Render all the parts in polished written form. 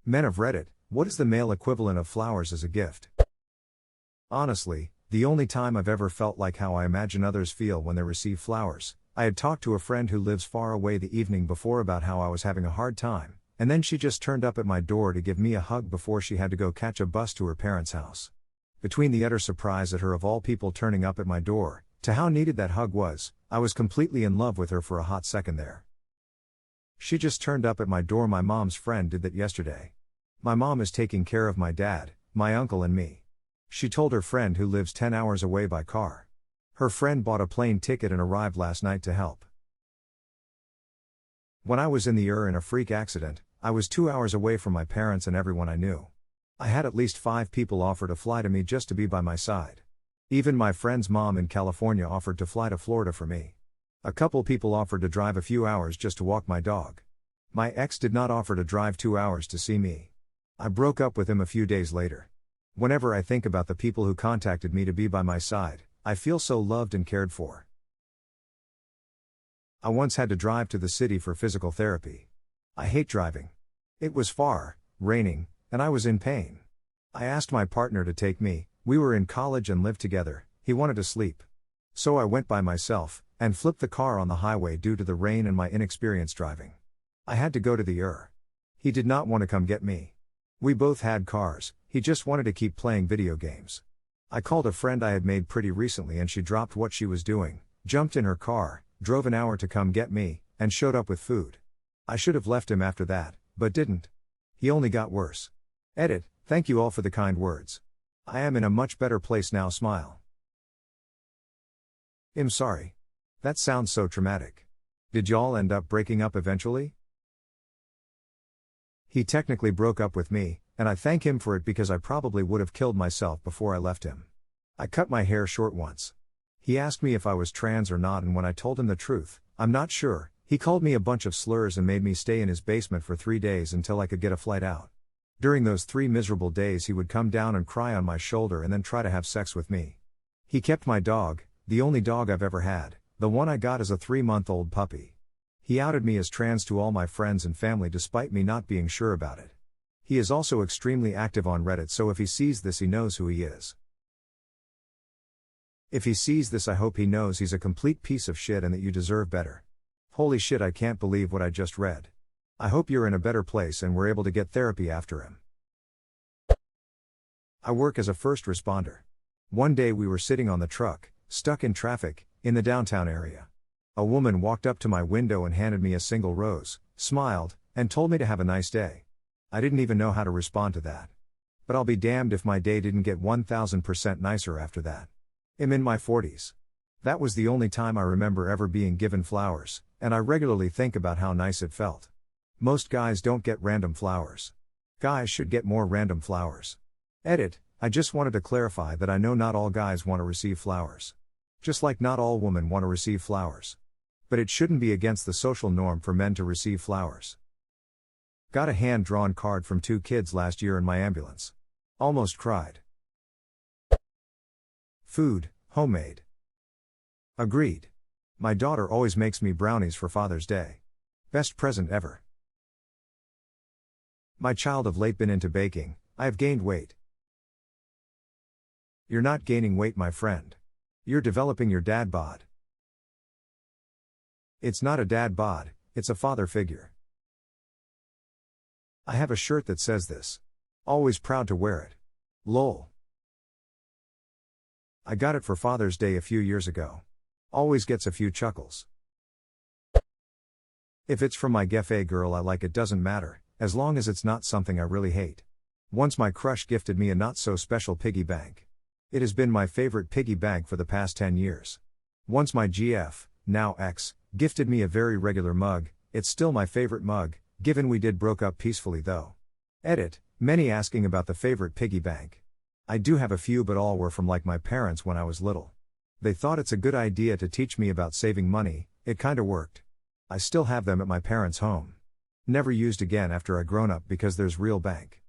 Men of Reddit, what is the male equivalent of flowers as a gift? Honestly, the only time I've ever felt like how I imagine others feel when they receive flowers, I had talked to a friend who lives far away the evening before about how I was having a hard time, and then she just turned up at my door to give me a hug before she had to go catch a bus to her parents' house. Between the utter surprise at her of all people turning up at my door, to how needed that hug was, I was completely in love with her for a hot second there. She just turned up at my door. My mom's friend did that yesterday. My mom is taking care of my dad, my uncle and me. She told her friend who lives 10 hours away by car. Her friend bought a plane ticket and arrived last night to help. When I was in the in a freak accident, I was 2 hours away from my parents and everyone I knew. I had at least 5 people offer to fly to me just to be by my side. Even my friend's mom in California offered to fly to Florida for me. A couple people offered to drive a few hours just to walk my dog. My ex did not offer to drive 2 hours to see me. I broke up with him a few days later. Whenever I think about the people who contacted me to be by my side, I feel so loved and cared for. I once had to drive to the city for physical therapy. I hate driving. It was far, raining, and I was in pain. I asked my partner to take me. We were in college and lived together. He wanted to sleep. So I went by myself, and flipped the car on the highway due to the rain and my inexperience driving. I had to go to the He did not want to come get me. We both had cars, he just wanted to keep playing video games. I called a friend I had made pretty recently and she dropped what she was doing, jumped in her car, drove an hour to come get me, and showed up with food. I should have left him after that, but didn't. He only got worse. Edit, thank you all for the kind words. I am in a much better place now. Smile. I'm sorry. That sounds so traumatic. Did y'all end up breaking up eventually? He technically broke up with me, and I thank him for it because I probably would have killed myself before I left him. I cut my hair short once. He asked me if I was trans or not, and when I told him the truth, I'm not sure, he called me a bunch of slurs and made me stay in his basement for 3 days until I could get a flight out. During those 3 miserable days he would come down and cry on my shoulder and then try to have sex with me. He kept my dog, the only dog I've ever had, the one I got as a 3-month-old puppy. He outed me as trans to all my friends and family despite me not being sure about it. He is also extremely active on Reddit, so if he sees this he knows who he is. If he sees this I hope he knows he's a complete piece of shit and that you deserve better. Holy shit, I can't believe what I just read. I hope you're in a better place and were able to get therapy after him. I work as a first responder. One day we were sitting on the truck, stuck in traffic, in the downtown area. A woman walked up to my window and handed me a single rose, smiled, and told me to have a nice day. I didn't even know how to respond to that. But I'll be damned if my day didn't get 1000% nicer after that. I'm in my 40s. That was the only time I remember ever being given flowers, and I regularly think about how nice it felt. Most guys don't get random flowers. Guys should get more random flowers. Edit, I just wanted to clarify that I know not all guys want to receive flowers. Just like not all women want to receive flowers. But it shouldn't be against the social norm for men to receive flowers. Got a hand-drawn card from 2 kids last year in my ambulance. Almost cried. Food, homemade. Agreed. My daughter always makes me brownies for Father's Day. Best present ever. My child of late been into baking, I have gained weight. You're not gaining weight, my friend. You're developing your dad bod. It's not a dad bod, it's a father figure. I have a shirt that says this. Always proud to wear it. Lol. I got it for Father's Day a few years ago. Always gets a few chuckles. If it's from my Gefe girl I like it, doesn't matter, as long as it's not something I really hate. Once my crush gifted me a not so special piggy bank. It has been my favorite piggy bank for the past 10 years. Once my GF, now ex, gifted me a very regular mug. It's still my favorite mug, given we did broke up peacefully though. Edit, many asking about the favorite piggy bank. I do have a few, but all were from like my parents when I was little. They thought it's a good idea to teach me about saving money. It kinda worked. I still have them at my parents' home. Never used again after I grown up because there's real bank.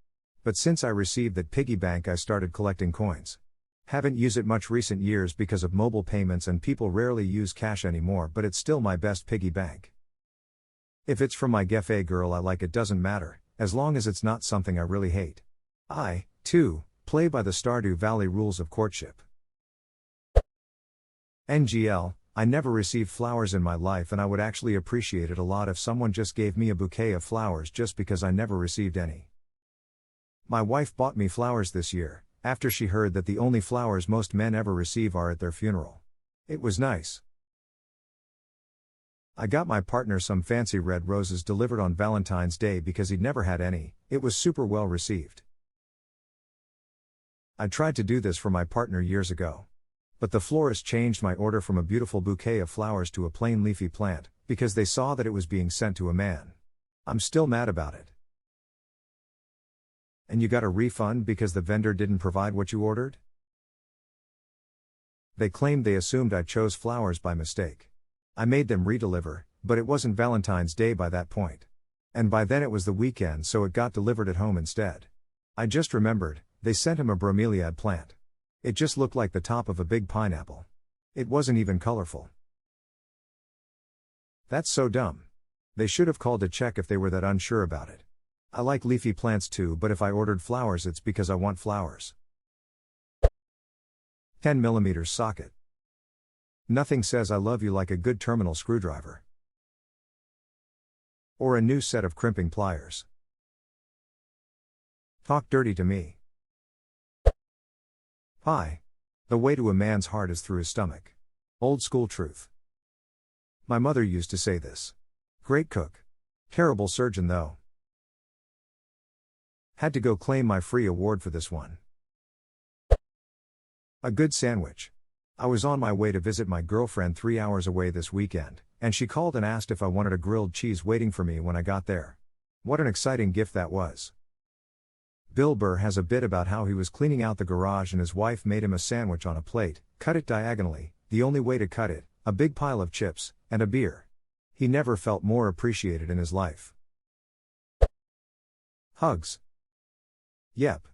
But since I received that piggy bank I started collecting coins. Haven't used it much recent years because of mobile payments and people rarely use cash anymore, but it's still my best piggy bank. If it's from my Gefe girl I like it, doesn't matter, as long as it's not something I really hate. I, too, play by the Stardew Valley rules of courtship. NGL, I never received flowers in my life, and I would actually appreciate it a lot if someone just gave me a bouquet of flowers just because I never received any. My wife bought me flowers this year, after she heard that the only flowers most men ever receive are at their funeral. It was nice. I got my partner some fancy red roses delivered on Valentine's Day because he'd never had any. It was super well received. I tried to do this for my partner years ago. But the florist changed my order from a beautiful bouquet of flowers to a plain leafy plant, because they saw that it was being sent to a man. I'm still mad about it. And you got a refund because the vendor didn't provide what you ordered? They claimed they assumed I chose flowers by mistake. I made them redeliver, but it wasn't Valentine's Day by that point. And by then it was the weekend, so it got delivered at home instead. I just remembered, they sent him a bromeliad plant. It just looked like the top of a big pineapple. It wasn't even colorful. That's so dumb. They should have called to check if they were that unsure about it. I like leafy plants too, but if I ordered flowers, it's because I want flowers. 10mm socket. Nothing says I love you like a good terminal screwdriver. Or a new set of crimping pliers. Talk dirty to me. Pie. The way to a man's heart is through his stomach. Old school truth. My mother used to say this. Great cook. Terrible surgeon though. Had to go claim my free award for this one. A good sandwich. I was on my way to visit my girlfriend 3 hours away this weekend, and she called and asked if I wanted a grilled cheese waiting for me when I got there. What an exciting gift that was. Bill Burr has a bit about how he was cleaning out the garage and his wife made him a sandwich on a plate, cut it diagonally, the only way to cut it, a big pile of chips, and a beer. He never felt more appreciated in his life. Hugs. Yep.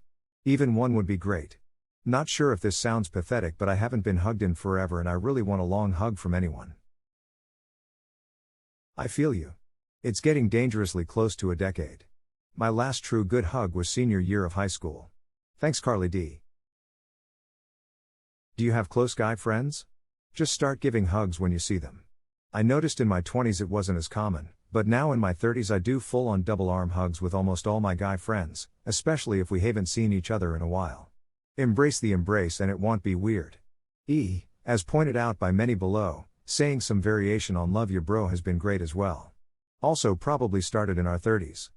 Even one would be great. Not sure if this sounds pathetic, but I haven't been hugged in forever and I really want a long hug from anyone. I feel you. It's getting dangerously close to a decade. My last true good hug was senior year of high school. Thanks, Carly D. Do you have close guy friends? Just start giving hugs when you see them. I noticed in my 20s it wasn't as common, but now in my 30s I do full-on double arm hugs with almost all my guy friends, especially if we haven't seen each other in a while. Embrace the embrace and it won't be weird. As pointed out by many below, saying some variation on love you bro has been great as well. Also probably started in our 30s.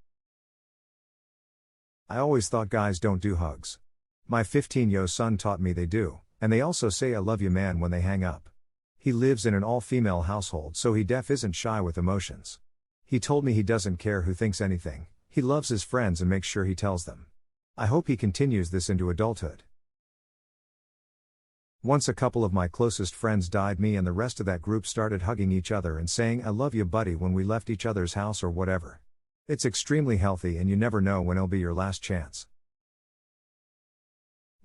I always thought guys don't do hugs. My 15-year-old son taught me they do, and they also say I love you man when they hang up. He lives in an all-female household, so he isn't shy with emotions. He told me he doesn't care who thinks anything, he loves his friends and makes sure he tells them. I hope he continues this into adulthood. Once a couple of my closest friends died, me and the rest of that group started hugging each other and saying I love you buddy when we left each other's house or whatever. It's extremely healthy and you never know when it'll be your last chance.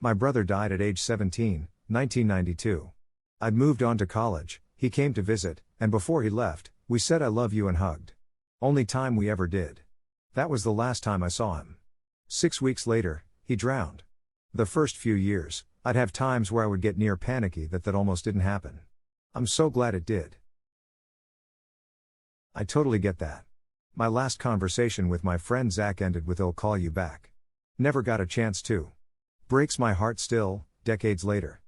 My brother died at age 17, 1992. I'd moved on to college, he came to visit, and before he left, we said I love you and hugged. Only time we ever did. That was the last time I saw him. 6 weeks later, he drowned. The first few years, I'd have times where I would get near panicky that almost didn't happen. I'm so glad it did. I totally get that. My last conversation with my friend Zach ended with "I'll call you back." Never got a chance to. Breaks my heart still, decades later.